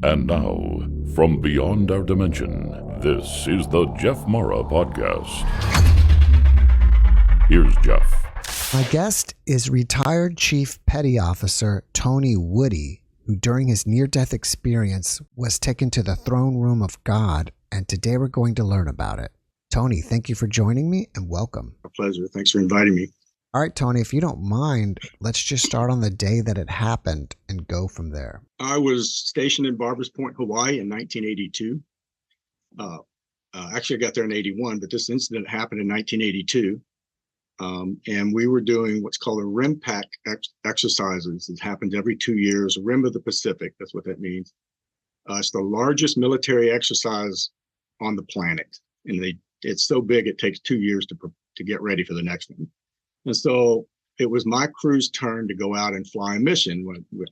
And now, from beyond our dimension, this is the Jeff Mara Podcast. Here's Jeff. My guest is retired Chief Petty Officer Tony Woody, who during his near-death experience was taken to the throne room of God, and today we're going to learn about it. Tony, thank you for joining me and welcome. A pleasure. Thanks for inviting me. All right, Tony, if you don't mind, let's just start on the day that it happened and go from there. I was stationed in Barbers Point, Hawaii in 1982. Actually, I got there in 81, but this incident happened in 1982. And we were doing what's called a RIMPAC exercises. It happens every 2 years, Rim of the Pacific. That's what that means. It's the largest military exercise on the planet. And it's so big, it takes 2 years to get ready for the next one. And so it was my crew's turn to go out and fly a mission.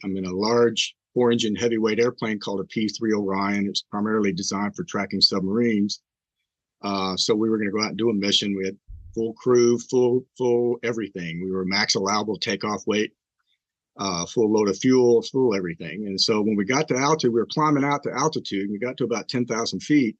I'm in a large 4-engine heavyweight airplane called a P-3 Orion. It's primarily designed for tracking submarines. So we were going to go out and do a mission. We had full crew, full everything. We were max allowable takeoff weight, full load of fuel, full everything. And so when we got to altitude, we were climbing out to altitude, and we got to about 10,000 feet.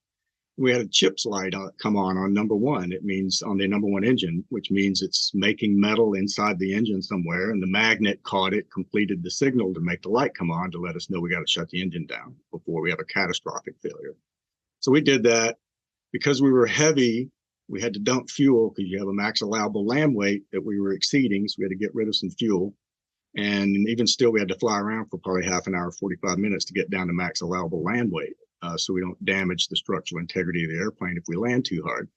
We had a CHIPS light come on number one. It means on the number one engine, which means it's making metal inside the engine somewhere. And the magnet caught it, completed the signal to make the light come on to let us know we got to shut the engine down before we have a catastrophic failure. So we did that. Because we were heavy, we had to dump fuel because you have a max allowable land weight that we were exceeding. So we had to get rid of some fuel. And even still, we had to fly around for probably half an hour, 45 minutes to get down to max allowable land weight. So we don't damage the structural integrity of the airplane if we land too hard.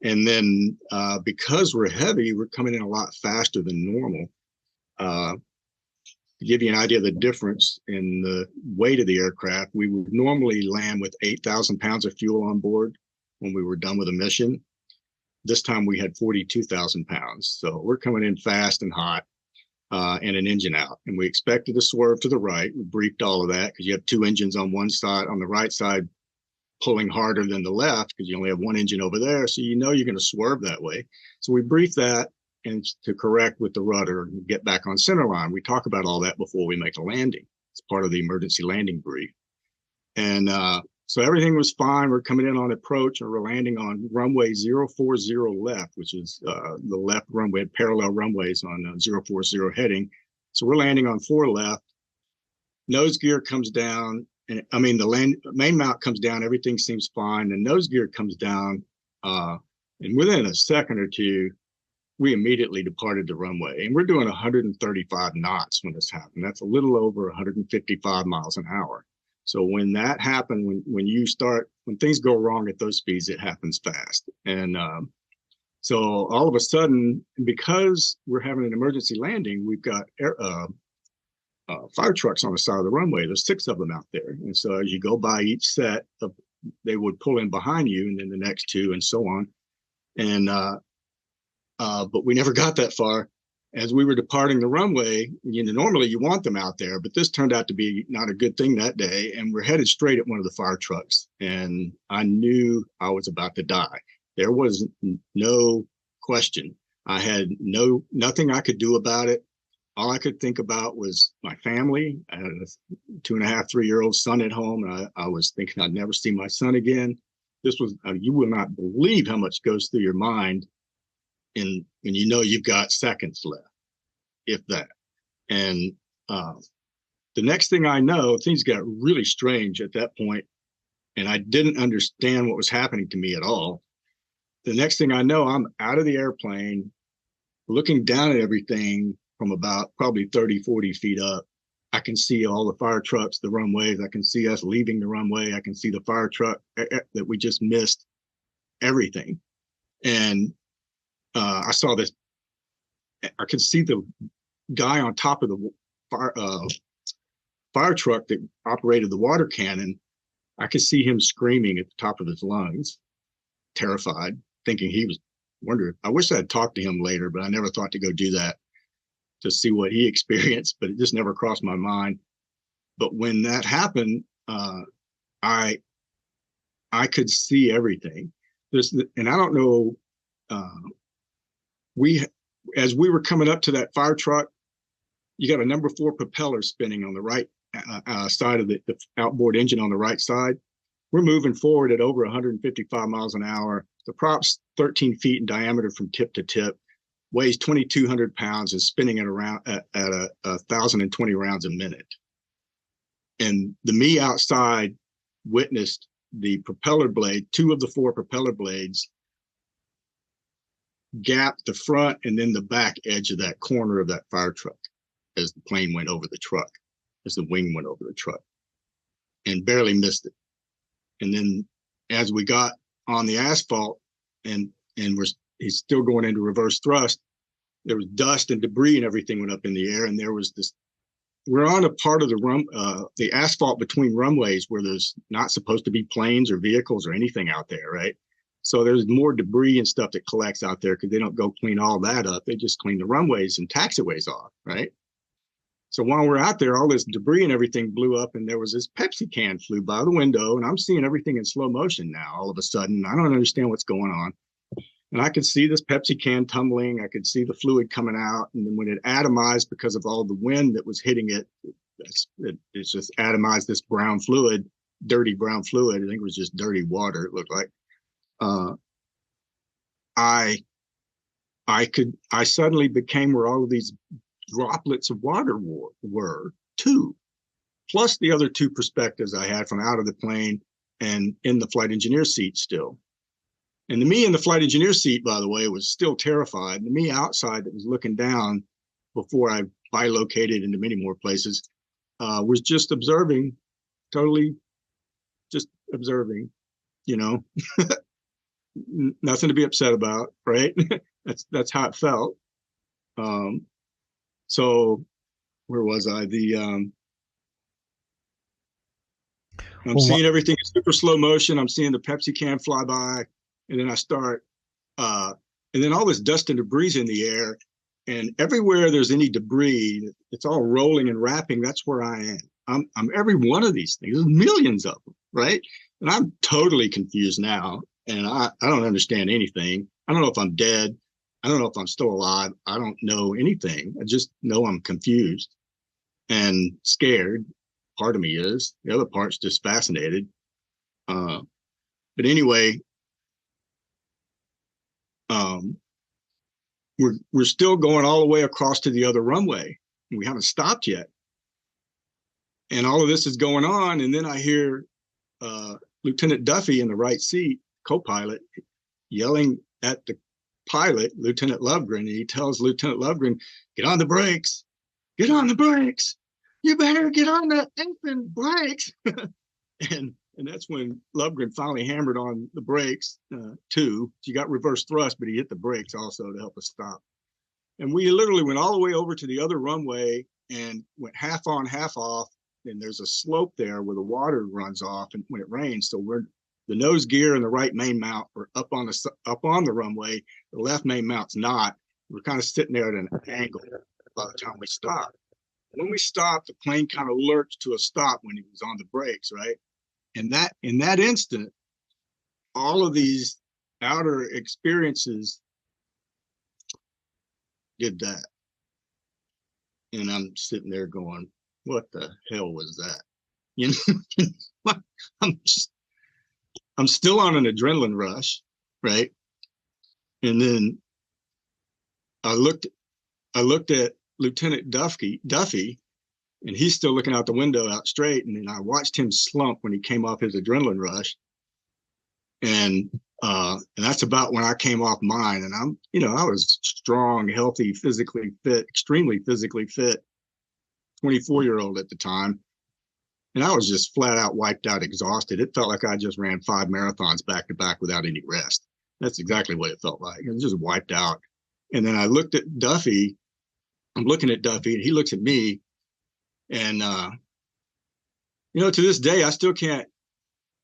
And then because we're heavy, we're coming in a lot faster than normal. To give you an idea of the difference in the weight of the aircraft, we would normally land with 8,000 pounds of fuel on board when we were done with a mission. This time we had 42,000 pounds. So we're coming in fast and hot. And an engine out. And we expected to swerve to the right. We briefed all of that because you have two engines on one side, on the right side, pulling harder than the left because you only have one engine over there. So you know you're going to swerve that way. So we briefed that and to correct with the rudder and get back on center line. We talk about all that before we make a landing. It's part of the emergency landing brief. And so everything was fine. We're coming in on approach and we're landing on runway 040 left, which is the left runway, parallel runways on 040 heading. So we're landing on 4 left. Nose gear comes down. And I mean, the main mount comes down. Everything seems fine. The nose gear comes down. And within a second or two, we immediately departed the runway. And we're doing 135 knots when this happened. That's a little over 155 miles an hour. So when that happened, when things go wrong at those speeds, it happens fast. And so all of a sudden, because we're having an emergency landing, we've got fire trucks on the side of the runway. There's 6 of them out there. And so as you go by each set, they would pull in behind you and then the next 2 and so on. And but we never got that far. As we were departing the runway, normally you want them out there, but this turned out to be not a good thing that day. And we're headed straight at one of the fire trucks. And I knew I was about to die. There was no question. I had nothing I could do about it. All I could think about was my family. I had a 2.5, 3-year-old son at home. And I was thinking I'd never see my son again. You will not believe how much goes through your mind when you've got seconds left, if that. And the next thing I know, things got really strange at that point, and I didn't understand what was happening to me at all. The next thing I know, I'm out of the airplane, looking down at everything from about probably 30, 40 feet up. I can see all the fire trucks, the runways. I can see us leaving the runway. I can see the fire truck that we just missed, everything. And I saw this. I could see the guy on top of the fire truck that operated the water cannon. I could see him screaming at the top of his lungs, terrified, thinking he was wondering. I wish I had talked to him later, but I never thought to go do that to see what he experienced, but it just never crossed my mind. But when that happened, I could see everything. And I don't know, as we were coming up to that fire truck, you got a number 4 propeller spinning on the right side of the outboard engine on the right side. We're moving forward at over 155 miles an hour. The prop's 13 feet in diameter from tip to tip, weighs 2,200 pounds, and spinning at around at 1,020 rounds a minute. And the me outside witnessed the propeller blade, 2 of the 4 propeller blades, gap the front and then the back edge of that corner of that fire truck as the plane went over the truck, as the wing went over the truck, and barely missed it. And then as we got on the asphalt and he's still going into reverse thrust, there was dust and debris and everything went up in the air. And there was this, we're on a part of the asphalt between runways where there's not supposed to be planes or vehicles or anything out there, right? So there's more debris and stuff that collects out there because they don't go clean all that up. They just clean the runways and taxiways off, right? So while we're out there, all this debris and everything blew up, and there was this Pepsi can flew by the window, and I'm seeing everything in slow motion now. All of a sudden, I don't understand what's going on. And I could see this Pepsi can tumbling. I could see the fluid coming out. And then when it atomized because of all the wind that was hitting it, it's just atomized this brown fluid, dirty brown fluid. I think it was just dirty water, it looked like. I suddenly became where all of these droplets of water were too, plus the other 2 perspectives I had from out of the plane and in the flight engineer seat still. And the me in the flight engineer seat, by the way, was still terrified. The me outside that was looking down before I bilocated into many more places was just observing, totally just observing, you know, nothing to be upset about, right? That's how it felt. So where was I? I'm seeing everything in super slow motion. I'm seeing the Pepsi can fly by, and then I start, and then all this dust and debris in the air, and everywhere there's any debris, it's all rolling and wrapping. That's where I am. I'm every one of these things. There's millions of them, right? And I'm totally confused now, and I don't understand anything. I don't know if I'm dead. I don't know if I'm still alive. I don't know anything. I just know I'm confused and scared. Part of me is. The other part's just fascinated. But anyway, we're still going all the way across to the other runway. We haven't stopped yet. And all of this is going on. And then I hear Lieutenant Duffy in the right seat, co-pilot, yelling at the pilot, Lieutenant Lovegren, and he tells Lieutenant Lovegren, get on the brakes, get on the brakes. You better get on the effing brakes. and that's when Lovegren finally hammered on the brakes too. She got reverse thrust, but he hit the brakes also to help us stop. And we literally went all the way over to the other runway and went half on, half off. And there's a slope there where the water runs off and when it rains. So the nose gear and the right main mount are up on the runway. The left main mount's not. We're kind of sitting there at an angle by the time we stopped. When we stopped, the plane kind of lurched to a stop when he was on the brakes, right? And that in that instant, all of these outer experiences did that. And I'm sitting there going, what the hell was that? You know, I'm still on an adrenaline rush, right? And then I looked at Lieutenant Duffy, and he's still looking out the window out straight. And then I watched him slump when he came off his adrenaline rush. And that's about when I came off mine. And I was strong, healthy, physically fit, extremely physically fit, 24-year-old at the time. And I was just flat out wiped out, exhausted. It felt like I just ran 5 marathons back to back without any rest. That's exactly what it felt like. It was just wiped out. And then I looked at Duffy. I'm looking at Duffy, and he looks at me. And, to this day, I still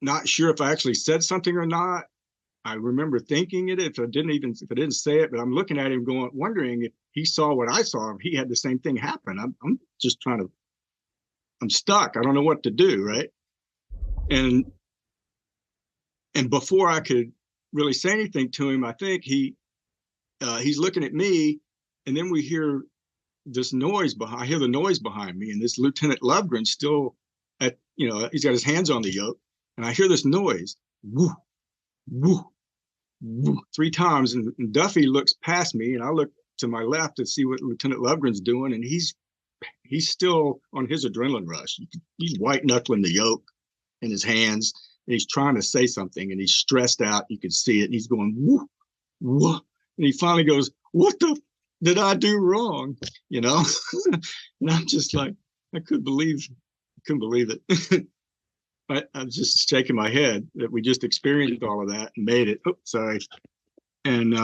not sure if I actually said something or not. I remember thinking it if I didn't say it, but I'm looking at him wondering if he saw what I saw, if he had the same thing happen. I'm stuck. I don't know what to do, right? And before I could really say anything to him, I think he's looking at me, and then we hear this noise behind. I hear the noise behind me, and this Lieutenant Lovegren still at, he's got his hands on the yoke, and I hear this noise, woo, woo, woo, 3 times, and Duffy looks past me, and I look to my left to see what Lieutenant Lovegren's doing, and he's still on his adrenaline rush. He's white knuckling the yoke in his hands, and he's trying to say something, and he's stressed out. You can see it, and he's going woo, woo, and he finally goes, "What the did I do wrong?" And I'm just like, I couldn't believe it. I'm just shaking my head that we just experienced all of that and made it. Oh, sorry. And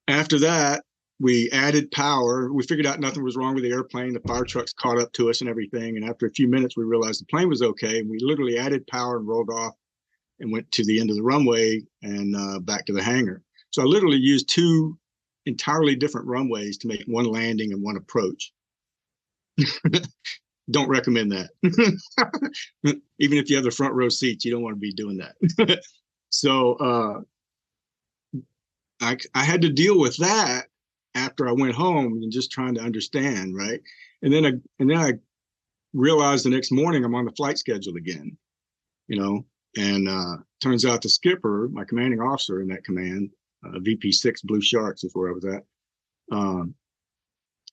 after that, we added power. We figured out nothing was wrong with the airplane. The fire trucks caught up to us and everything. And after a few minutes, we realized the plane was okay. And we literally added power and rolled off and went to the end of the runway and back to the hangar. So I literally used 2 entirely different runways to make one landing and one approach. Don't recommend that. Even if you have the front row seats, you don't want to be doing that. So I had to deal with that after I went home and just trying to understand, right? And then I realized the next morning I'm on the flight schedule again, and turns out the skipper, my commanding officer in that command, VP6 Blue Sharks is where I was at.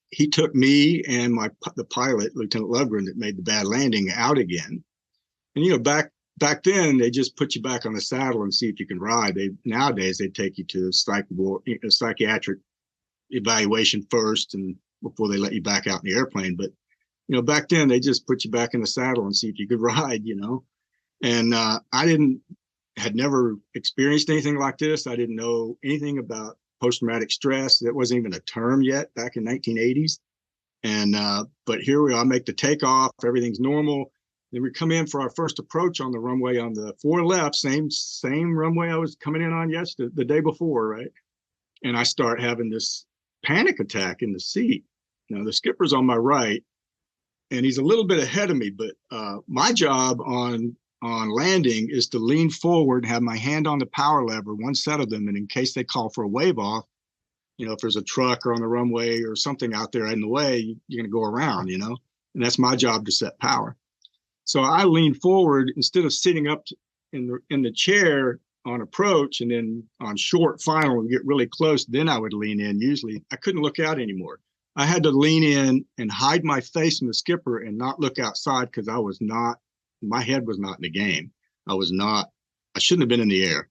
He took me and the pilot, Lieutenant Lovegren, that made the bad landing out again. And back then they just put you back on the saddle and see if you can ride. Nowadays they take you to a psychiatric evaluation first, and before they let you back out in the airplane. But back then they just put you back in the saddle and see if you could ride. And I had never experienced anything like this. I didn't know anything about post-traumatic stress. That wasn't even a term yet back in 1980s. And but here we are, I make the takeoff, everything's normal. Then we come in for our first approach on the runway on the 4 left, same runway I was coming in on the day before, right? And I start having this panic attack in the seat. The skipper's on my right, and he's a little bit ahead of me, but my job on landing is to lean forward, have my hand on the power lever, one set of them, and in case they call for a wave off, if there's a truck or on the runway or something out there in the way, you're going to go around, and that's my job to set power. So I lean forward instead of sitting up in the chair on approach, and then on short final and get really close, then I would lean in. Usually I couldn't look out anymore. I had to lean in and hide my face from the skipper and not look outside, because my head was not in the game. I shouldn't have been in the air.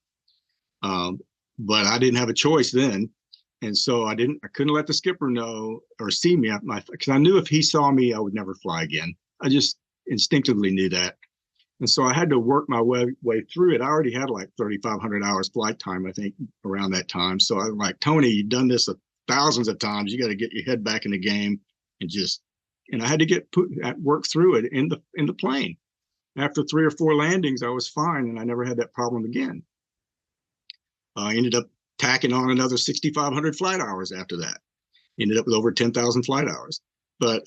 But I didn't have a choice then. And so I couldn't let the skipper know or see me, because I knew if he saw me, I would never fly again. I just instinctively knew that. And so I had to work my way through it. I already had like 3,500 hours flight time, I think, around that time. So I'm like, Tony, you've done this thousands of times. You got to get your head back in the game and I had to work through it in the plane. After 3 or 4 landings, I was fine, and I never had that problem again. I ended up tacking on another 6,500 flight hours after that. Ended up with over 10,000 flight hours. But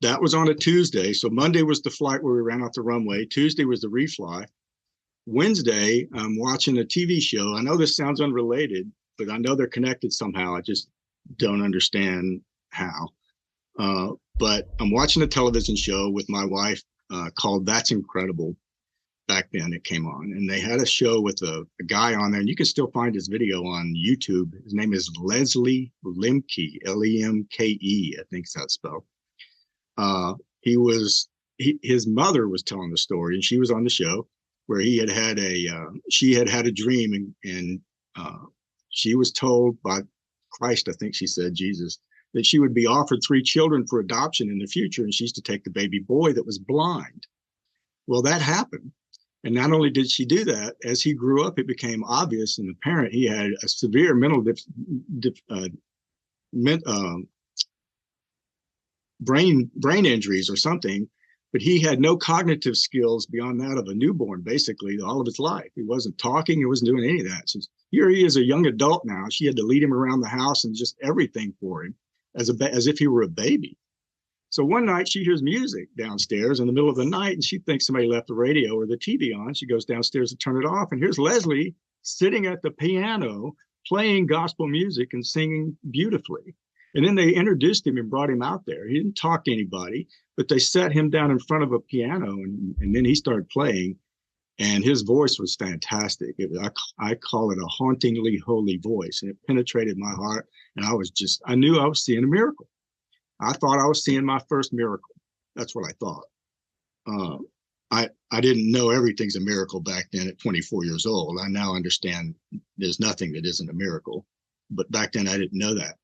that was on a Tuesday. So Monday was the flight where we ran off the runway. Tuesday was the refly. Wednesday, I'm watching a TV show. I know this sounds unrelated, but I know they're connected somehow. I just don't understand how. But I'm watching a television show with my wife called That's Incredible. Back then it came on, and they had a show with a guy on there, and you can still find his video on YouTube. His name is Leslie Lemke, Lemke, I think that's spelled. His mother was telling the story, and she was on the show, where she had had a dream, and she was told by Christ, I think she said Jesus, that she would be offered 3 children for adoption in the future, and she's to take the baby boy that was blind. Well, that happened. And not only did she do that, as he grew up, it became obvious and apparent he had a severe mental brain injuries or something, but he had no cognitive skills beyond that of a newborn, basically, all of his life. He wasn't talking, he wasn't doing any of that. So here he is, a young adult now. She had to lead him around the house and just everything for him, as if he were a baby. So one night she hears music downstairs in the middle of the night, and she thinks somebody left the radio or the TV on. She goes downstairs to turn it off, and here's Leslie sitting at the piano playing gospel music and singing beautifully. And then they introduced him and brought him out there. He didn't talk to anybody, but they sat him down in front of a piano, and then he started playing. And his voice was fantastic. I call it a hauntingly holy voice, and it penetrated my heart. And I knew I was seeing a miracle. I thought I was seeing my first miracle. That's what I thought. I didn't know everything's a miracle back then at 24 years old. I now understand there's nothing that isn't a miracle. But back then I didn't know that.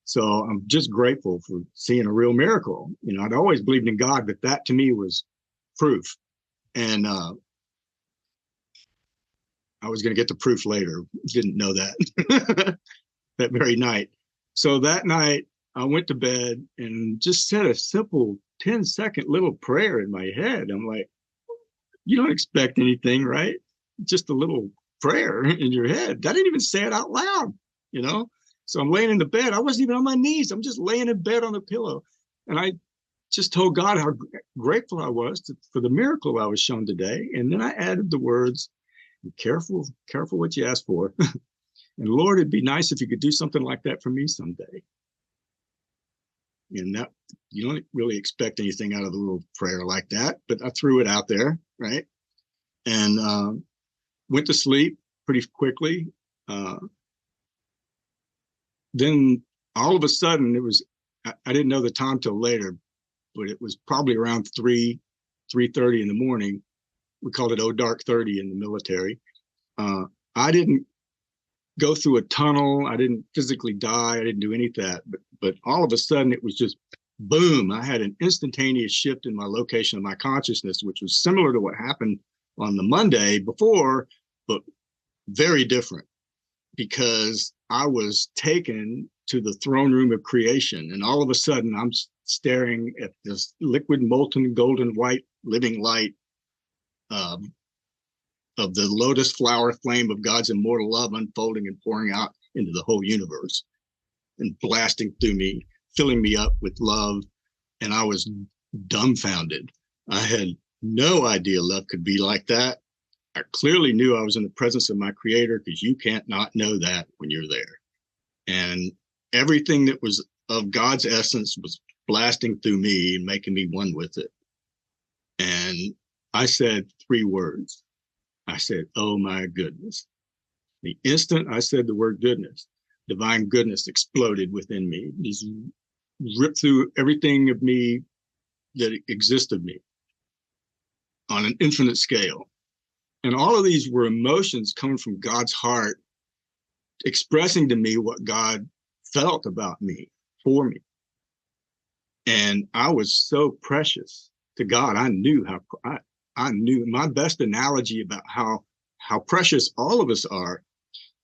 So I'm just grateful for seeing a real miracle. You know, I'd always believed in God, but that to me was proof. And I was going to get the proof later. Didn't know that that very night. So that night I went to bed and just said a simple 10-second little prayer in my head. I'm like, you don't expect anything, right? Just a little prayer in your head. I didn't even say it out loud, you know? So I'm laying in the bed. I wasn't even on my knees. I'm just laying in bed on the pillow. And I just told God how grateful I was for the miracle I was shown today. And then I added the words, careful what you ask for. And Lord, it'd be nice if you could do something like that for me someday. And that, you don't really expect anything out of a little prayer like that, but I threw it out there, right? And went to sleep pretty quickly. Then all of a sudden I didn't know the time till later, but it was probably around 3:30 in the morning. We called it "Oh Dark 30" in the military. I didn't go through a tunnel. I didn't physically die. I didn't do any of that. But all of a sudden it was just boom. I had an instantaneous shift in my location of my consciousness, which was similar to what happened on the Monday before, but very different, because I was taken to the throne room of creation. And all of a sudden I'm staring at this liquid, molten, golden white living light of the lotus flower flame of God's immortal love unfolding and pouring out into the whole universe and blasting through me, filling me up with love. And I was dumbfounded. I had no idea love could be like that. I clearly knew I was in the presence of my creator, because you can't not know that when you're there. And everything that was of God's essence was blasting through me and making me one with it. And I said 3 words. I said, oh my goodness. The instant I said the word goodness, divine goodness exploded within me, just ripped through everything of me that exists of me on an infinite scale. And all of these were emotions coming from God's heart, expressing to me what God felt about me, for me. And I was so precious to God. I knew my best analogy about how precious all of us are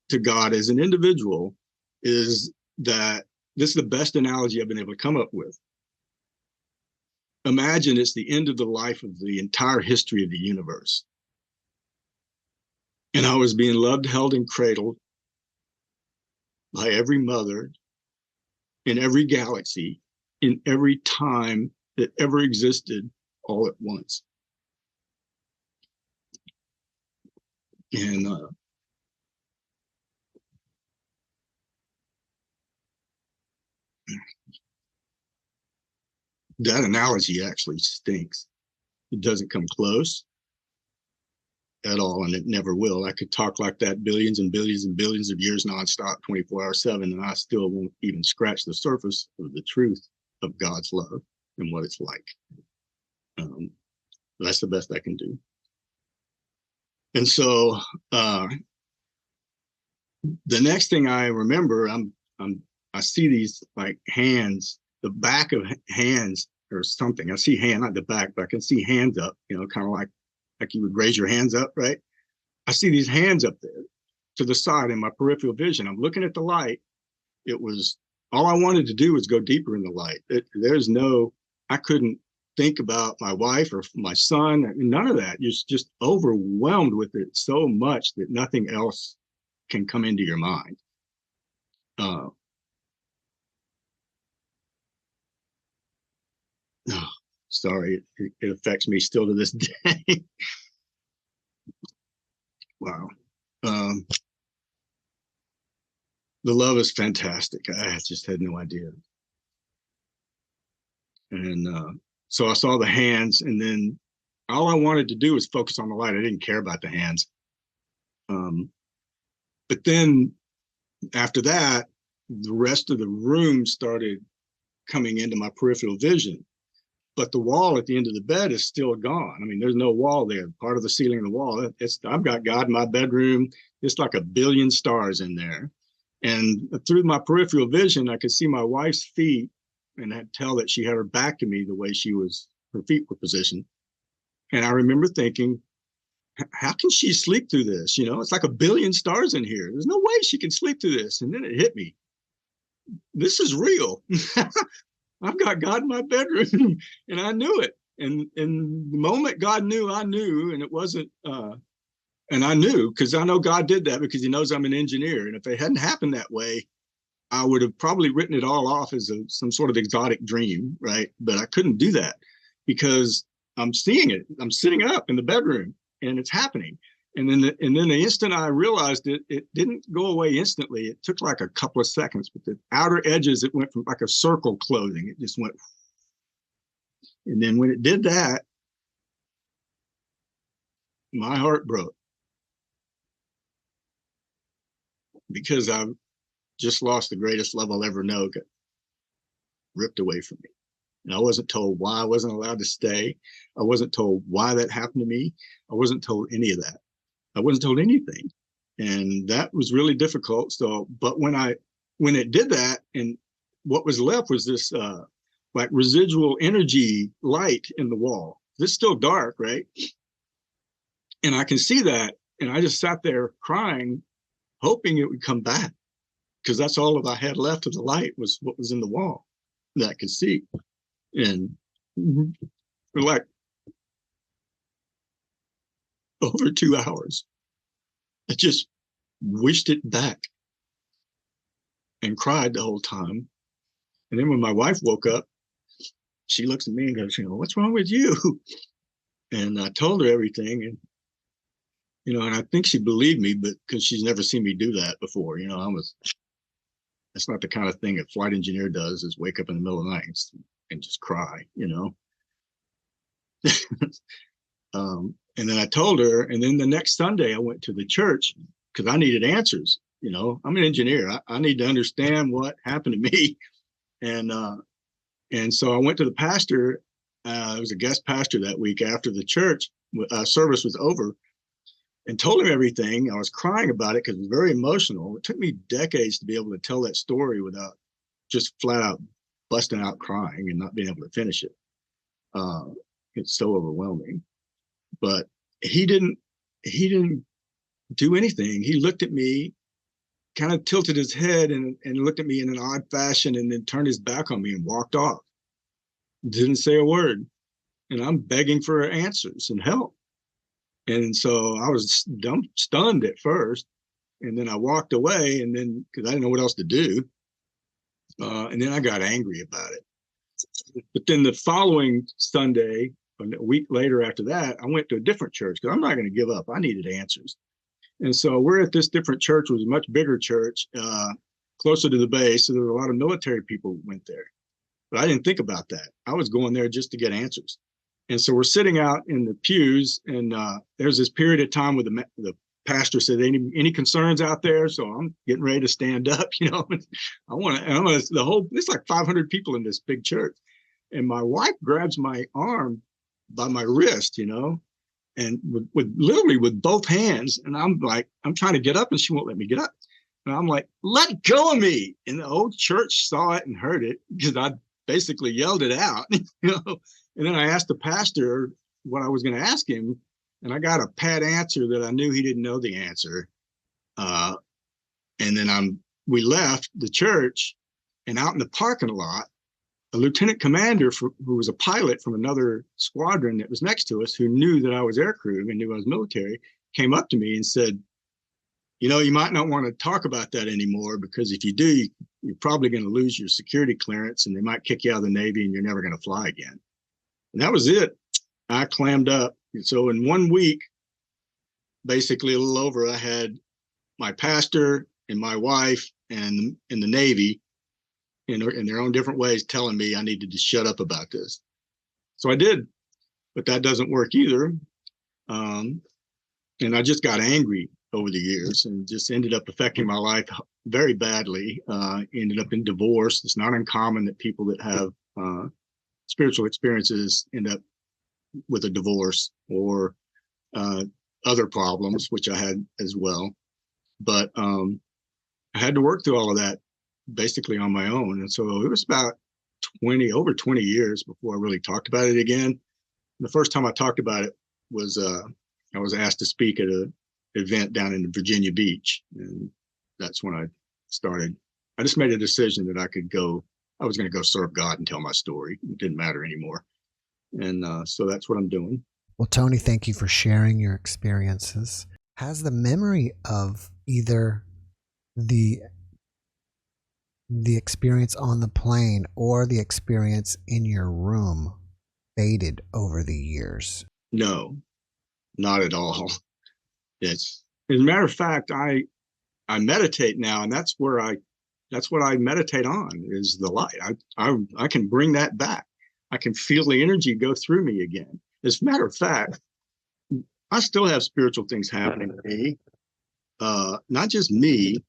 to God as an individual is that this is the best analogy I've been able to come up with. Imagine it's the end of the life of the entire history of the universe. And I was being loved, held, and cradled by every mother in every galaxy, in every time that ever existed, all at once. And that analogy actually stinks. It doesn't come close at all, and it never will. I could talk like that billions and billions and billions of years nonstop, 24/7, and I still won't even scratch the surface of the truth of God's love and what it's like. That's the best I can do. And so the next thing I remember, I see these like hands, the back of hands or something. I see hand, not the back, but I can see hands up, kind of like you would raise your hands up, right? I see these hands up there to the side in my peripheral vision. I'm looking at the light. It was, all I wanted to do was go deeper in the light. I couldn't think about my wife or my son, none of that. You're just overwhelmed with it so much that nothing else can come into your mind. sorry, it affects me still to this day. Wow. The love is fantastic. I just had no idea. And so I saw the hands, and then all I wanted to do was focus on the light. I didn't care about the hands. But then after that, the rest of the room started coming into my peripheral vision. But the wall at the end of the bed is still gone. I mean, there's no wall there. Part of the ceiling of the wall. I've got God in my bedroom. It's like a billion stars in there. And through my peripheral vision, I could see my wife's feet, and I'd tell that she had her back to me the way her feet were positioned. And I remember thinking, how can she sleep through this? You know, it's like a billion stars in here. There's no way she can sleep through this. And then it hit me. This is real. I've got God in my bedroom, and I knew it. And the moment God knew, I knew, and it wasn't, and I knew, because I know God did that because he knows I'm an engineer. And if it hadn't happened that way, I would have probably written it all off as some sort of exotic dream, right? But I couldn't do that because I'm seeing it. I'm sitting up in the bedroom, and it's happening. And then the instant I realized it didn't go away instantly. It took like a couple of seconds, but the outer edges, it went from like a circle closing. It just went. And then when it did that, my heart broke because I've just lost the greatest love I'll ever know, got ripped away from me. And I wasn't told why I wasn't allowed to stay. I wasn't told why that happened to me. I wasn't told any of that. I wasn't told anything. And that was really difficult. So, but when it did that, and what was left was this like residual energy light in the wall. It's still dark, right? And I can see that. And I just sat there crying, hoping it would come back, because that's all that I had left of the light was what was in the wall that I could see. And for like over 2 hours, I just wished it back and cried the whole time. And then when my wife woke up, she looks at me and goes, what's wrong with you? And I told her everything. And, and I think she believed me, but because she's never seen me do that before, that's not the kind of thing a flight engineer does, is wake up in the middle of the night and just cry, And then I told her, and then the next Sunday I went to the church because I needed answers. I'm an engineer. I need to understand what happened to me. And so I went to the pastor. I was a guest pastor that week after the church service was over, and told him everything. I was crying about it because it was very emotional. It took me decades to be able to tell that story without just flat out busting out crying and not being able to finish it. It's so overwhelming. But he didn't do anything. He looked at me, kind of tilted his head and looked at me in an odd fashion, and then turned his back on me and walked off. Didn't say a word. And I'm begging for answers and help. And so I was stunned at first. And then I walked away, and then because I didn't know what else to do. And then I got angry about it. But then the following Sunday, a week later after that, I went to a different church because I'm not going to give up. I needed answers. And so we're at this different church. It was a much bigger church, closer to the base. So there were a lot of military people who went there. But I didn't think about that. I was going there just to get answers. And so we're sitting out in the pews, and there's this period of time where the pastor said, any concerns out there? So I'm getting ready to stand up, there's like 500 people in this big church. And my wife grabs my arm by my wrist, and with literally with both hands. And I'm trying to get up, and she won't let me get up. And I'm like, let go of me. And the whole church saw it and heard it because I basically yelled it out, And then I asked the pastor what I was going to ask him, and I got a pat answer that I knew he didn't know the answer. And then we left the church, and out in the parking lot, a lieutenant commander who was a pilot from another squadron that was next to us, who knew that I was aircrew and knew I was military, came up to me and said, you might not want to talk about that anymore, because if you do, you're probably going to lose your security clearance, and they might kick you out of the Navy, and you're never going to fly again. And that was it. I clammed up. So in 1 week, basically a little over, I had my pastor and my wife and in the Navy in their own different ways telling me I needed to shut up about this. So I did, but that doesn't work either. And I just got angry over the years and just ended up affecting my life very badly. Ended up in divorce. It's not uncommon that people that have spiritual experiences end up with a divorce or other problems, which I had as well. But I had to work through all of that basically on my own. And so it was about over 20 years before I really talked about it again. The first time I talked about it was I was asked to speak at an event down in Virginia Beach. And that's when I started. I just made a decision that I was going to go serve God and tell my story. It didn't matter anymore. And so that's what I'm doing. Well, Tony, thank you for sharing your experiences. Has the memory of either the experience on the plane or the experience in your room faded over the years? No, not at all. As a matter of fact, I meditate now, and that's what I meditate on is the light. I can bring that back. I can feel the energy go through me again. As a matter of fact, I still have spiritual things happening to me, not just me,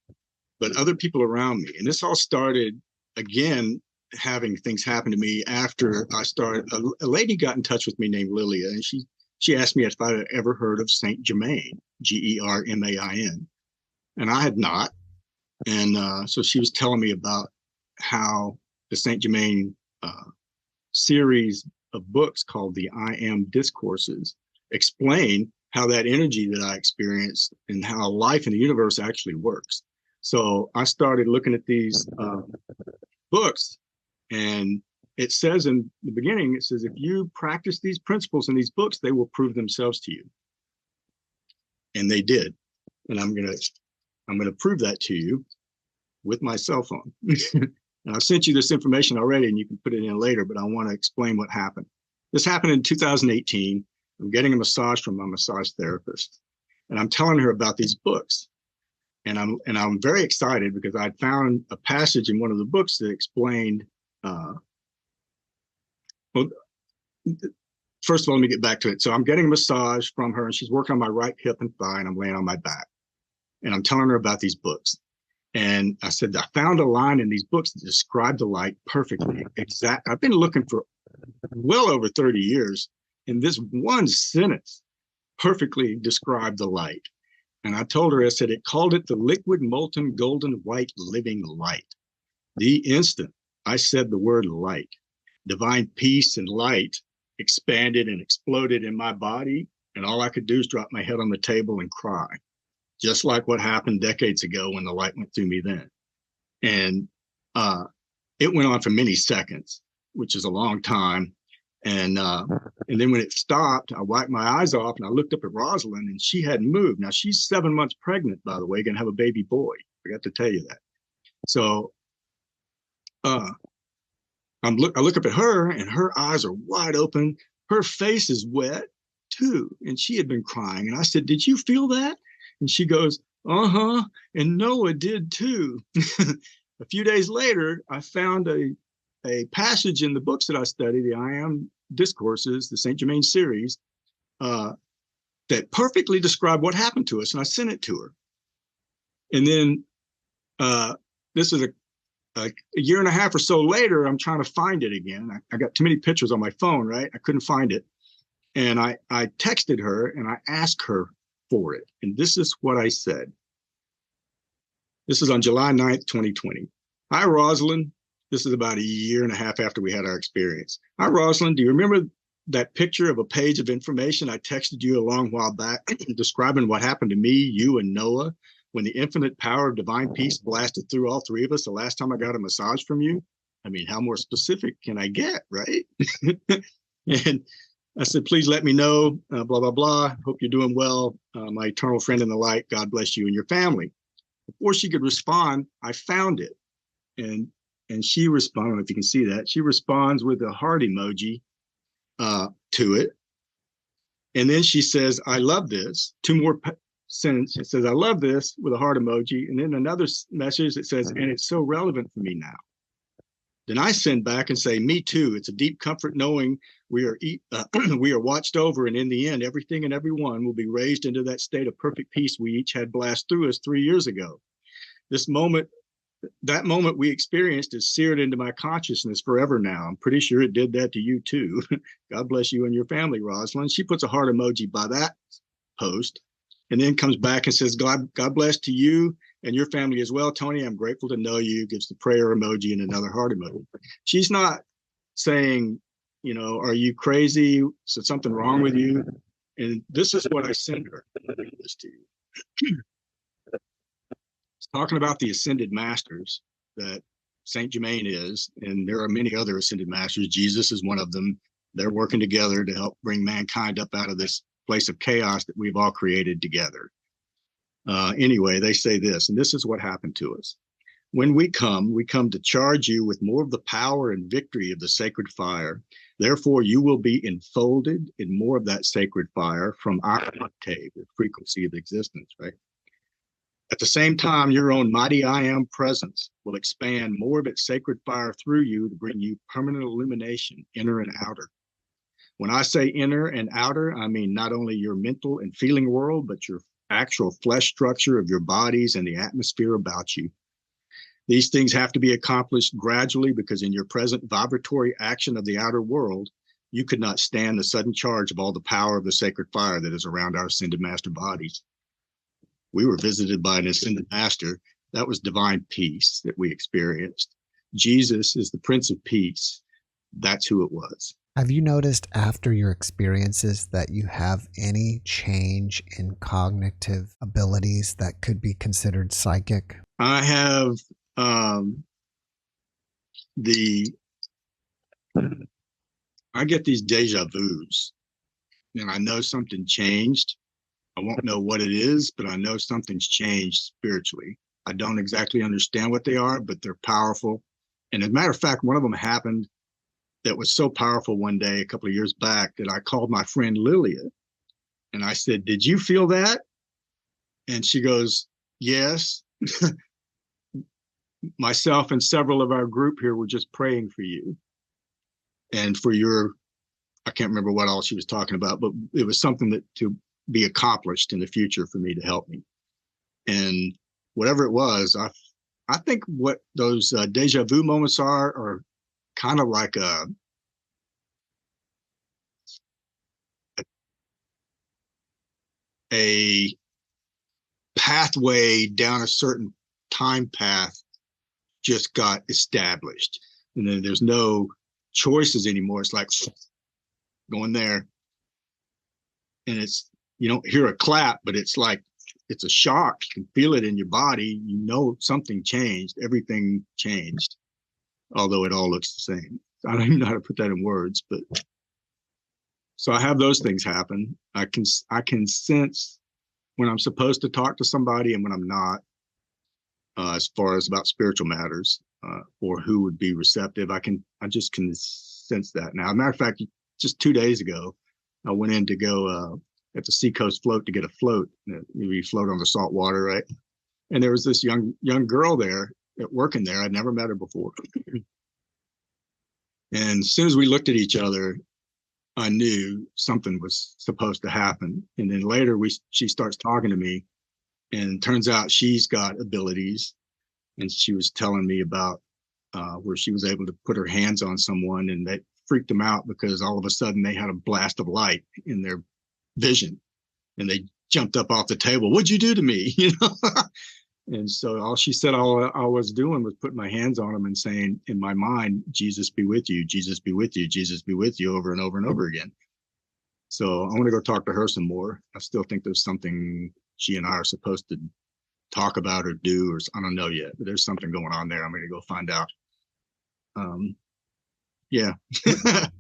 but other people around me. And this all started again, having things happen to me after I started. A lady got in touch with me named Lilia, and she asked me if I had ever heard of Saint Germain, Germain, and I had not. And so she was telling me about how the Saint Germain series of books called the I Am Discourses explain how that energy that I experienced and how life in the universe actually works. So I started looking at these books, and it says in the beginning, it says, if you practice these principles in these books, they will prove themselves to you. And they did. And I'm gonna prove that to you with my cell phone. And I've sent you this information already, and you can put it in later, but I want to explain what happened. This happened in 2018. I'm getting a massage from my massage therapist, and I'm telling her about these books. And I'm very excited because I'd found a passage in one of the books that explained, well, first of all, let me get back to it. So I'm getting a massage from her, and she's working on my right hip and thigh, and I'm laying on my back. And I'm telling her about these books. And I said, I found a line in these books that described the light perfectly. I've been looking for well over 30 years, and this one sentence perfectly described the light. And I told her, I said, it called it the liquid, molten, golden, white, living light. The instant I said the word light, divine peace and light expanded and exploded in my body. And all I could do is drop my head on the table and cry, just like what happened decades ago when the light went through me then. And it went on for many seconds, which is a long time. And then when it stopped, I wiped my eyes off and I looked up at Rosalind, and she hadn't moved. Now she's 7 months pregnant, by the way, gonna have a baby boy. Forgot to tell you that. So I look up at her, and her eyes are wide open. Her face is wet too, and she had been crying. And I said, "Did you feel that?" And she goes, "Uh-huh." And Noah did too. A few days later, I found a passage in the books that I study, the I Am Discourses, the Saint Germain series, that perfectly described what happened to us. And I sent it to her. And then this is a year and a half or so later, I'm trying to find it again. I got too many pictures on my phone, right? I couldn't find it. And I texted her and I asked her for it. And this is what I said. This is on July 9th, 2020. Hi, Rosalind. This is about a year and a half after we had our experience. Hi, Rosalind. Do you remember that picture of a page of information I texted you a long while back describing what happened to me, you, and Noah when the infinite power of divine peace blasted through all three of us the last time I got a massage from you? I mean, how more specific can I get, right? And I said, please let me know, blah, blah, blah. Hope you're doing well. My eternal friend in the light, God bless you and your family. Before she could respond, I found it. And she responded, I don't know if you can see that. She responds with a heart emoji to it. And then she says, I love this. Two more sentences. It says, I love this with a heart emoji. And then another message that says, and it's so relevant for me now. Then I send back and say, me too. It's a deep comfort knowing we are we are watched over, and in the end, everything and everyone will be raised into that state of perfect peace we each had blast through us 3 years ago. That moment we experienced is seared into my consciousness forever now. I'm pretty sure it did that to you too. God bless you and your family, Rosalind. She puts a heart emoji by that post, and then comes back and says, God bless to you and your family as well, Tony. I'm grateful to know you. Gives the prayer emoji and another heart emoji. She's not saying, you know, are you crazy? Is something wrong with you? And this is what I sent her. Let me read this to you. It's talking about the ascended masters that Saint Germain is, and there are many other ascended masters. Jesus is one of them. They're working together to help bring mankind up out of this place of chaos that we've all created together. Anyway, they say this, and this is what happened to us. When we come to charge you with more of the power and victory of the sacred fire. Therefore, you will be enfolded in more of that sacred fire from our octave, the frequency of existence, right? At the same time, your own mighty I am presence will expand more of its sacred fire through you to bring you permanent illumination, inner and outer. When I say inner and outer, I mean not only your mental and feeling world, but your actual flesh structure of your bodies and the atmosphere about you. These things have to be accomplished gradually because in your present vibratory action of the outer world, you could not stand the sudden charge of all the power of the sacred fire that is around our ascended master bodies. We were visited by an ascended master. That was divine peace that we experienced. Jesus is the Prince of Peace. That's who it was. Have you noticed after your experiences that you have any change in cognitive abilities that could be considered psychic? I have I get these deja vus, and I know something changed. I won't know what it is, but I know something's changed spiritually. I don't exactly understand what they are, but they're powerful. And as a matter of fact, one of them happened that was so powerful one day a couple of years back that I called my friend Lilia and I said, did you feel that? And she goes, yes. Myself and several of our group here were just praying for you and for your, I can't remember what all she was talking about, but it was something that to be accomplished in the future for me to help me. And whatever it was, I think what those deja vu moments are kind of like a pathway down a certain time path just got established, and then there's no choices anymore. It's like going there, and it's, you don't hear a clap, but it's like it's a shock. You can feel it in your body. You know something changed. Everything changed, although it all looks the same. I don't even know how to put that in words, but so I have those things happen. I can sense when I'm supposed to talk to somebody and when I'm not, as far as about spiritual matters, or who would be receptive. I just can sense that now. As a matter of fact, just 2 days ago, I went in to go at the Seacoast Float to get a float. We float on the salt water, right? And there was this young girl there working there. I'd never met her before. And as soon as we looked at each other, I knew something was supposed to happen. And then later she starts talking to me, and turns out she's got abilities. And she was telling me about where she was able to put her hands on someone, and that freaked them out because all of a sudden they had a blast of light in their vision, and they jumped up off the table. What'd you do to me? You know? And so all she said, all I was doing was putting my hands on them and saying in my mind, Jesus be with you, Jesus be with you, Jesus be with you, over and over and over again. So I want to go talk to her some more. I still think there's something she and I are supposed to talk about or do, or I don't know yet, but there's something going on there. I'm going to go find out. Yeah.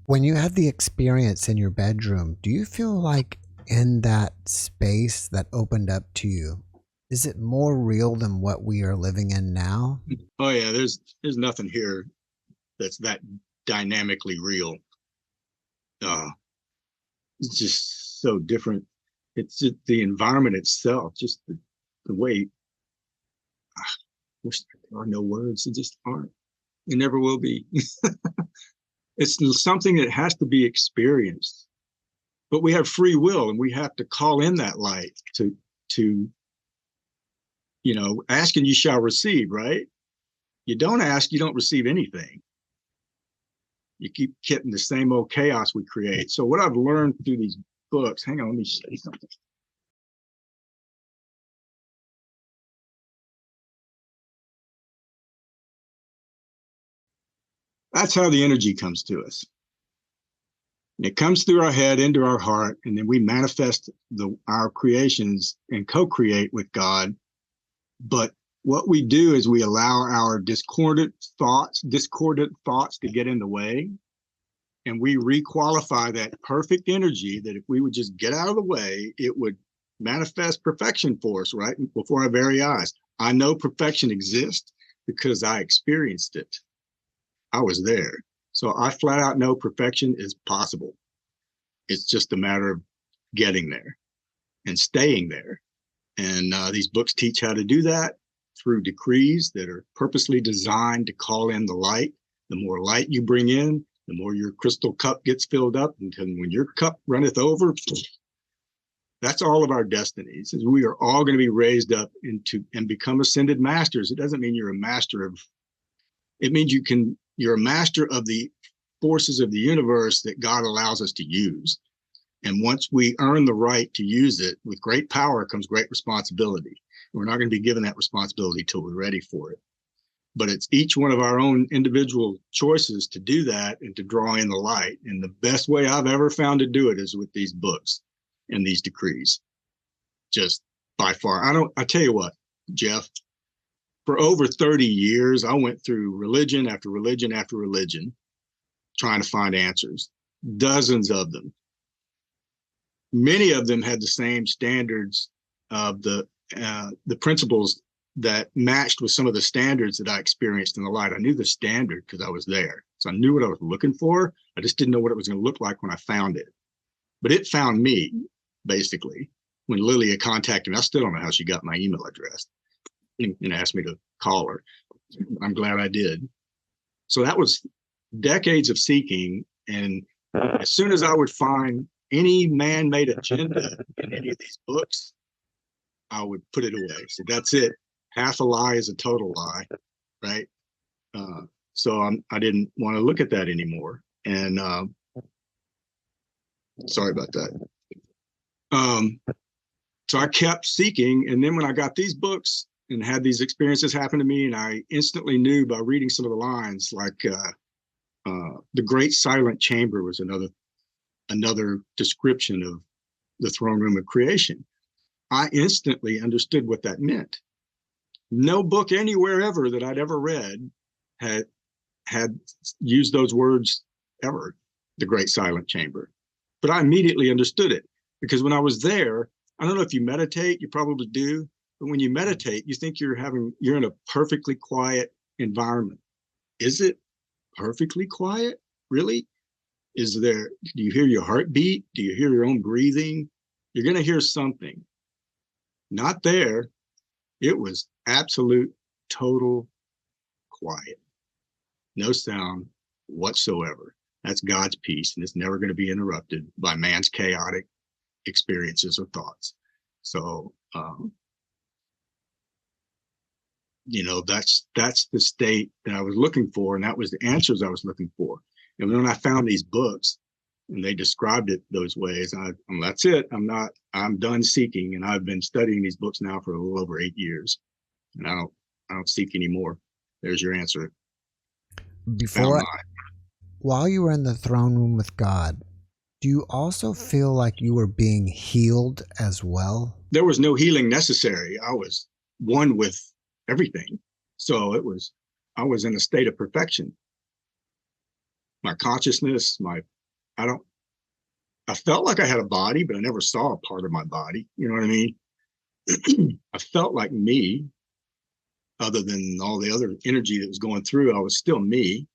When you had the experience in your bedroom, do you feel like in that space that opened up to you, is it more real than what we are living in now? Oh yeah, there's nothing here that's that dynamically real. uh, it's just so different. It's just the environment itself, just the way. I wish there are no words. It just aren't. It never will be. It's something that has to be experienced. But we have free will, and we have to call in that light to ask and you shall receive, right? You don't ask, you don't receive anything. You keep getting the same old chaos we create. So what I've learned through these books, hang on, let me say something. That's how the energy comes to us. And it comes through our head into our heart, and then we manifest our creations and co-create with God. But what we do is we allow our discordant thoughts to get in the way, and we requalify that perfect energy that if we would just get out of the way, it would manifest perfection for us right before our very eyes. I know perfection exists because I experienced it. I was there. So I flat out know perfection is possible. It's just a matter of getting there and staying there. And these books teach how to do that through decrees that are purposely designed to call in the light. The more light you bring in, the more your crystal cup gets filled up. And when your cup runneth over, that's all of our destinies. Is we are all going to be raised up into and become ascended masters. It doesn't mean you're a master of, it means you're a master of the forces of the universe that God allows us to use. And once we earn the right to use it, with great power comes great responsibility. We're not going to be given that responsibility till we're ready for it. But it's each one of our own individual choices to do that and to draw in the light. And the best way I've ever found to do it is with these books and these decrees. Just by far. I tell you what, Jeff, for over 30 years, I went through religion after religion after religion, trying to find answers, dozens of them. Many of them had the same standards of the principles that matched with some of the standards that I experienced in the light. I knew the standard because I was there. So I knew what I was looking for. I just didn't know what it was going to look like when I found it. But it found me, basically, when Lilia contacted me. I still don't know how she got my email address and asked me to call her. I'm glad I did. So that was decades of seeking. And as soon as I would find any man-made agenda in any of these books, I would put it away. So that's it. Half a lie is a total lie, right? So I didn't want to look at that anymore. And sorry about that. So I kept seeking. And then when I got these books and had these experiences happen to me, and I instantly knew by reading some of the lines, like the Great Silent Chamber was another description of the throne room of creation. I instantly understood what that meant. No book anywhere ever that I'd ever read had used those words ever, the Great Silent Chamber. But I immediately understood it because when I was there, I don't know if you meditate, you probably do, but when you meditate, you think you're in a perfectly quiet environment. Is it perfectly quiet? Really? Do you hear your heartbeat? Do you hear your own breathing? You're going to hear something. Not there. It was absolute, total quiet. No sound whatsoever. That's God's peace, and it's never going to be interrupted by man's chaotic experiences or thoughts. So, that's the state that I was looking for, and that was the answers I was looking for. And when I found these books and they described it those ways, that's it. I'm done seeking, and I've been studying these books now for a little over 8 years, and I don't seek anymore. There's your answer. While you were in the throne room with God, do you also feel like you were being healed as well? There was no healing necessary. I was one with everything. So I was in a state of perfection. My consciousness, I felt like I had a body, but I never saw a part of my body. You know what I mean? I felt like me, other than all the other energy that was going through. I was still me.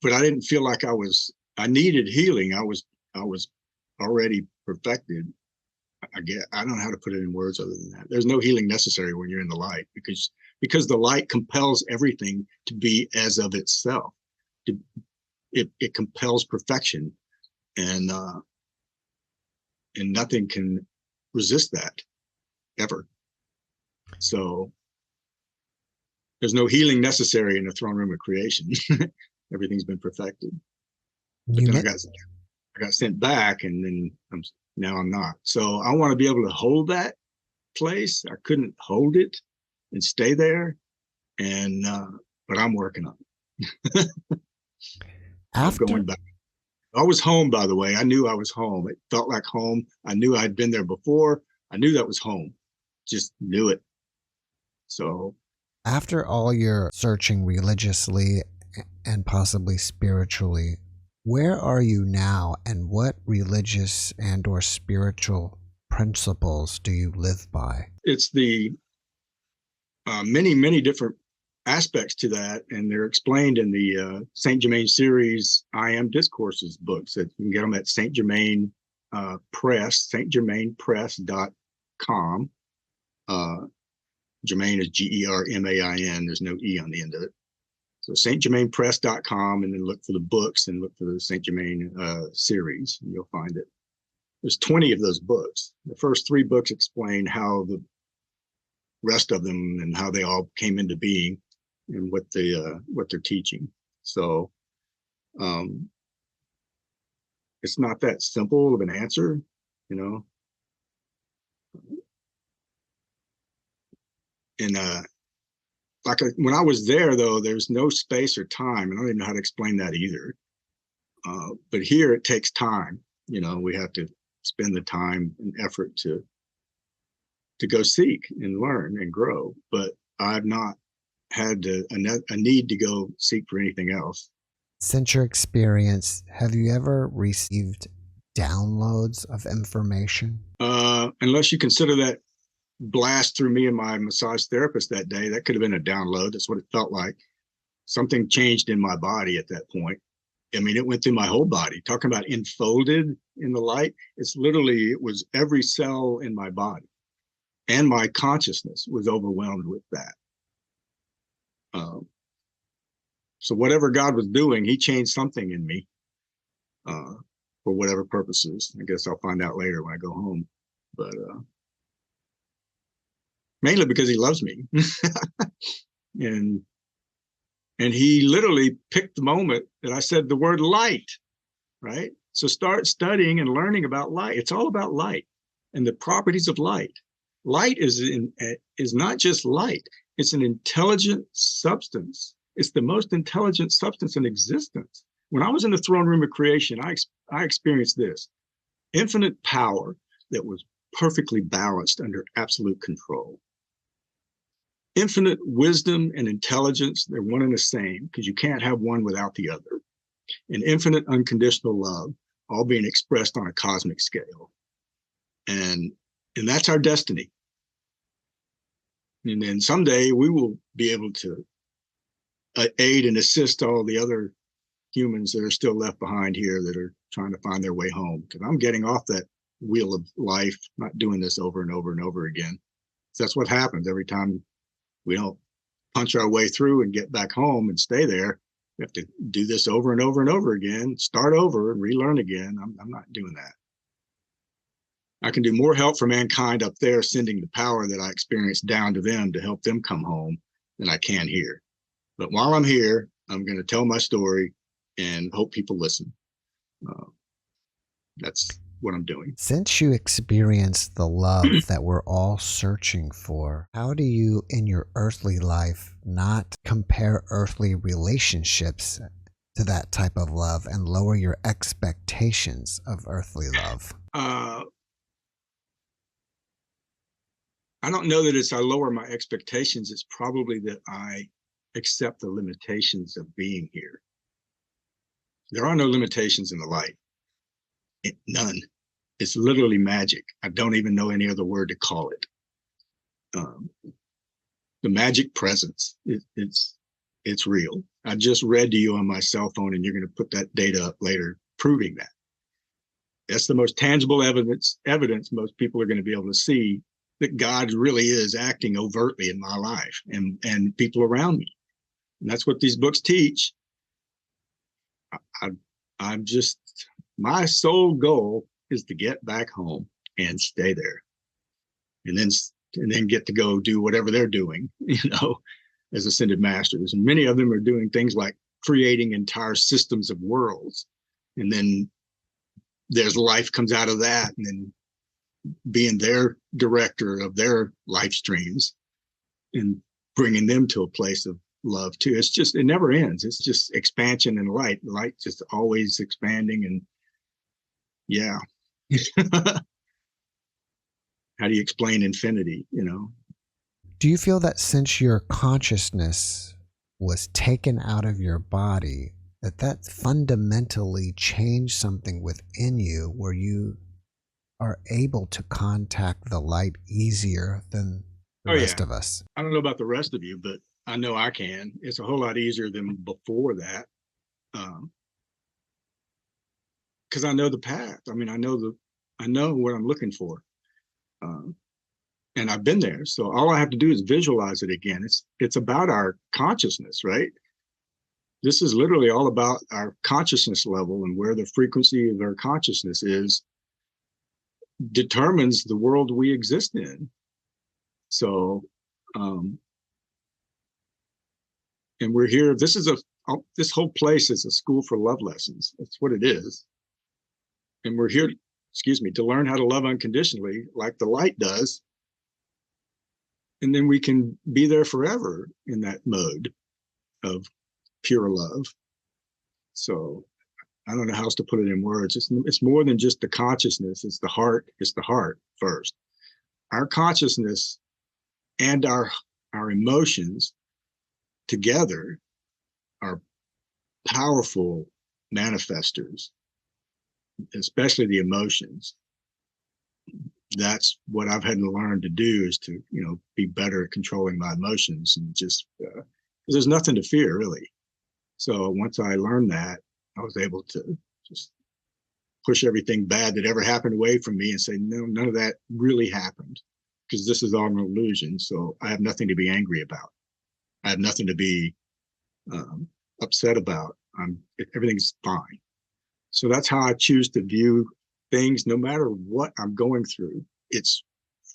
but I didn't feel like I needed healing. I was already perfected. I don't know how to put it in words other than that. There's no healing necessary when you're in the light, because the light compels everything to be as of itself. It compels perfection, and nothing can resist that ever. So there's no healing necessary in the throne room of creation. Everything's been perfected. But then I got sent back, and then now I'm not. So I want to be able to hold that place. I couldn't hold it and stay there, and but I'm working on it. I'm going back. I was home, by the way. I knew I was home. It felt like home. I knew I'd been there before. I knew that was home. Just knew it. So after all your searching religiously and possibly spiritually, where are you now, and what religious and or spiritual principles do you live by? It's the many different aspects to that, and they're explained in the Saint Germain series I Am Discourses books. That you can get them at Saint Germain Press, saintgermainpress.com. Germain is Germain. There's no E on the end of it. So saintgermainpress.com, and then look for the books and look for the Saint Germain series, and you'll find it. There's 20 of those books. The first 3 books explain how the rest of them and how they all came into being and what they're teaching. So it's not that simple of an answer, you know. And when I was there, though, there's no space or time. I don't even know how to explain that either. But here it takes time. You know, we have to spend the time and effort to go seek and learn and grow. But I've not had a need to go seek for anything else. Since your experience, have you ever received downloads of information? Unless you consider that blast through me and my massage therapist that day, that could have been a download. That's what it felt like. Something changed in my body at that point. I mean, it went through my whole body. Talking about enfolded in the light, it was every cell in my body, and my consciousness was overwhelmed with that. So whatever God was doing, he changed something in me for whatever purposes. I guess I'll find out later when I go home. But mainly because he loves me. and he literally picked the moment that I said the word light, right? So start studying and learning about light. It's all about light and the properties of light. Light is not just light. It's an intelligent substance. It's the most intelligent substance in existence. When I was in the throne room of creation, I experienced this infinite power that was perfectly balanced under absolute control. Infinite wisdom and intelligence, they're one and the same, because you can't have one without the other. And infinite unconditional love, all being expressed on a cosmic scale. And that's our destiny. And then someday we will be able to aid and assist all the other humans that are still left behind here that are trying to find their way home. Because I'm getting off that wheel of life, not doing this over and over and over again. So that's what happens every time we don't punch our way through and get back home and stay there. We have to do this over and over and over again, start over and relearn again. I'm not doing that. I can do more help for mankind up there, sending the power that I experienced down to them to help them come home than I can here. But while I'm here, I'm going to tell my story and hope people listen. That's what I'm doing. Since you experienced the love that we're all searching for, how do you, in your earthly life, not compare earthly relationships to that type of love and lower your expectations of earthly love? I don't know that I lower my expectations. It's probably that I accept the limitations of being here. There are no limitations in the light. None. It's literally magic. I don't even know any other word to call it. The magic presence. It's it's real. I just read to you on my cell phone, and you're going to put that data up later proving that. That's the most tangible evidence most people are going to be able to see that God really is acting overtly in my life and people around me. And that's what these books teach. I'm just, my sole goal is to get back home and stay there, and then get to go do whatever they're doing, as ascended masters. And many of them are doing things like creating entire systems of worlds, and then there's life comes out of that, and then being their director of their life streams and bringing them to a place of love too. It's just, it never ends. It's just expansion and light just always expanding. And yeah. How do you explain infinity, Do you feel that since your consciousness was taken out of your body, that fundamentally changed something within you where you are able to contact the light easier than the rest of us? I don't know about the rest of you, but I know I can. It's a whole lot easier than before that. Because I know the path. I mean, I know what I'm looking for. And I've been there. So all I have to do is visualize it again. It's about our consciousness, right? This is literally all about our consciousness level, and where the frequency of our consciousness is determines the world we exist in. So, and we're here. This whole place is a school for love lessons. That's what it is. And we're here, to learn how to love unconditionally like the light does. And then we can be there forever in that mode of pure love. So I don't know how else to put it in words. It's more than just the consciousness. It's the heart. It's the heart first. Our consciousness and our emotions together are powerful manifestors, especially the emotions. That's what I've had to learn to do, is to, be better at controlling my emotions, and just, there's nothing to fear really. So once I learned that, I was able to just push everything bad that ever happened away from me and say, no, none of that really happened, because this is all an illusion. So I have nothing to be angry about. I have nothing to be upset about. Everything's fine. So that's how I choose to view things. No matter what I'm going through, it's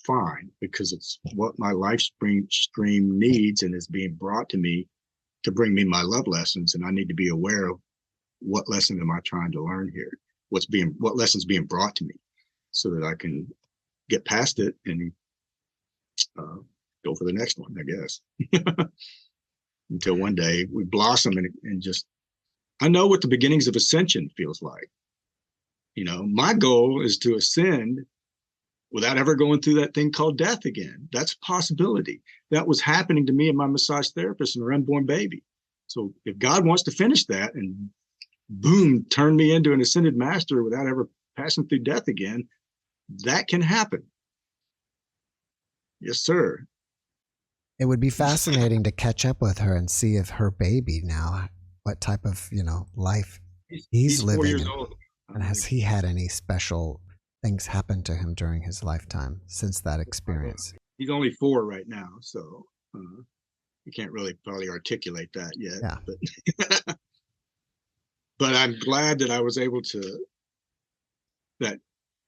fine, because it's what my life stream needs and is being brought to me to bring me my love lessons. And I need to be aware of what lesson am I trying to learn here? What lesson's being brought to me, so that I can get past it and go for the next one, I guess. Until one day we blossom and just, I know what the beginnings of ascension feels like. My goal is to ascend without ever going through that thing called death again. That's a possibility. That was happening to me and my massage therapist and our unborn baby. So if God wants to finish that and boom, turn me into an ascended master without ever passing through death again, that can happen. Yes, sir. It would be fascinating to catch up with her and see if her baby now, what type of, life he's living. 4 years old. And has he had any special things happen to him during his lifetime since that experience? He's only 4 right now, so you can't really probably articulate that yet. Yeah. But I'm glad that I was able to, that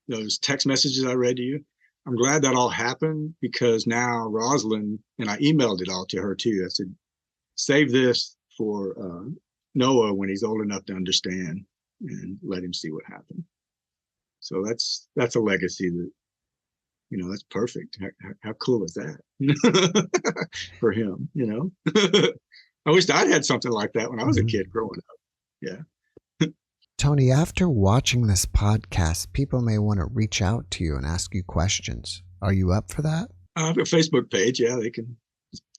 those text messages I read to you, I'm glad that all happened, because now Rosalind, and I emailed it all to her too. I said, save this for Noah when he's old enough to understand, and let him see what happened. So that's a legacy that, that's perfect. How cool is that for him? I wish I'd had something like that when I was a kid growing up. Yeah. Tony, after watching this podcast, people may want to reach out to you and ask you questions. Are you up for that? I have a Facebook page. Yeah, they can.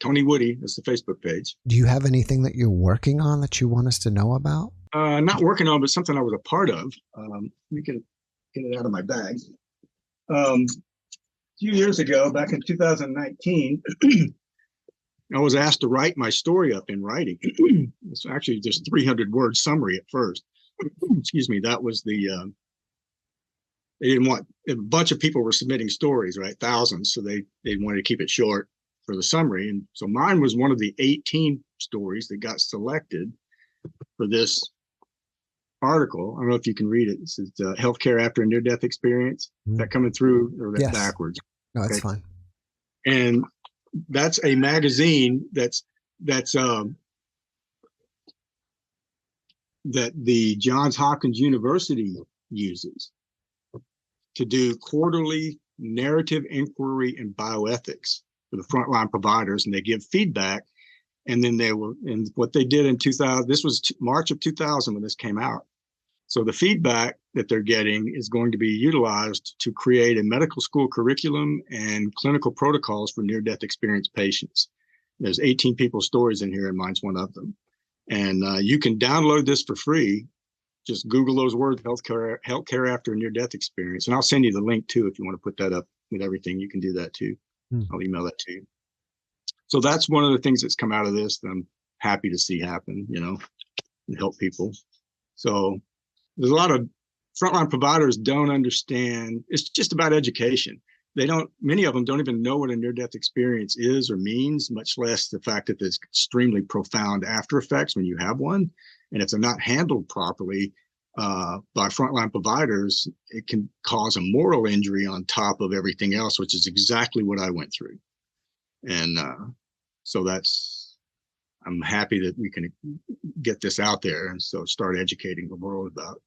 Tony Woody, that's the Facebook page. Do you have anything that you're working on that you want us to know about? Not working on, but something I was a part of. We can get it out of my bag. A few years ago, back in 2019, I was asked to write my story up in writing. It's actually just 300-word summary at first. Excuse me. That was they didn't want, a bunch of people were submitting stories, right? Thousands. So they wanted to keep it short for the summary. And so mine was one of the 18 stories that got selected for this article. I don't know if you can read it. This is healthcare after a near-death experience. Is that coming through, or that Yes. backwards? No, it's Okay. fine. And that's a magazine that the Johns Hopkins University uses to do quarterly narrative inquiry and bioethics for the frontline providers, and they give feedback. And then and what they did in 2000, this was March of 2000 when this came out. So the feedback that they're getting is going to be utilized to create a medical school curriculum and clinical protocols for near-death experience patients. There's 18 people's stories in here, and mine's one of them. And you can download this for free. Just Google those words, healthcare after a near-death experience. And I'll send you the link too, if you want to put that up with everything, you can do that too. I'll email that to you. So that's one of the things that's come out of this that I'm happy to see happen, and help people. So there's a lot of frontline providers don't understand. It's just about education. Many of them don't even know what a near-death experience is or means, much less the fact that there's extremely profound after effects when you have one. And if they're not handled properly by frontline providers, it can cause a moral injury on top of everything else, which is exactly what I went through. And so I'm happy that we can get this out there, and so start educating the world about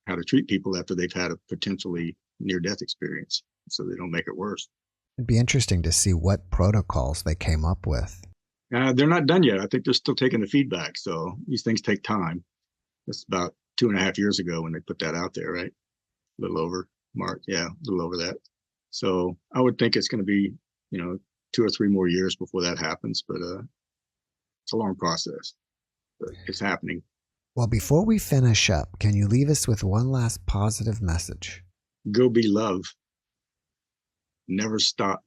how to treat people after they've had a potentially near-death experience, so they don't make it worse. It'd be interesting to see what protocols they came up with. They're not done yet. I think they're still taking the feedback, so these things take time. That's about 2.5 years ago when they put that out there, right? A little over, March, yeah, a little over that. So I would think it's going to be, 2 or 3 more years before that happens, but it's a long process, but it's happening. Well, before we finish up, can you leave us with one last positive message? Go be love. Never stop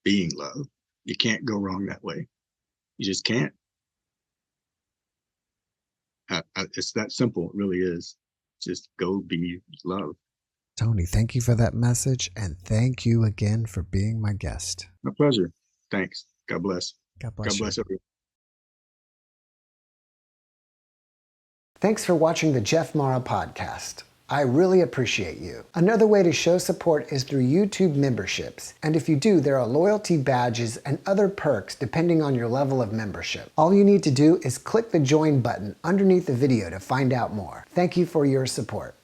being love. You can't go wrong that way. You just can't. It's that simple. It really is. Just go be love. Tony, thank you for that message, and thank you again for being my guest. My pleasure. Thanks. God bless. God bless God you. bless everyone. Thanks for watching the Jeff Mara podcast. I really appreciate you. Another way to show support is through YouTube memberships. And if you do, there are loyalty badges and other perks depending on your level of membership. All you need to do is click the join button underneath the video to find out more. Thank you for your support.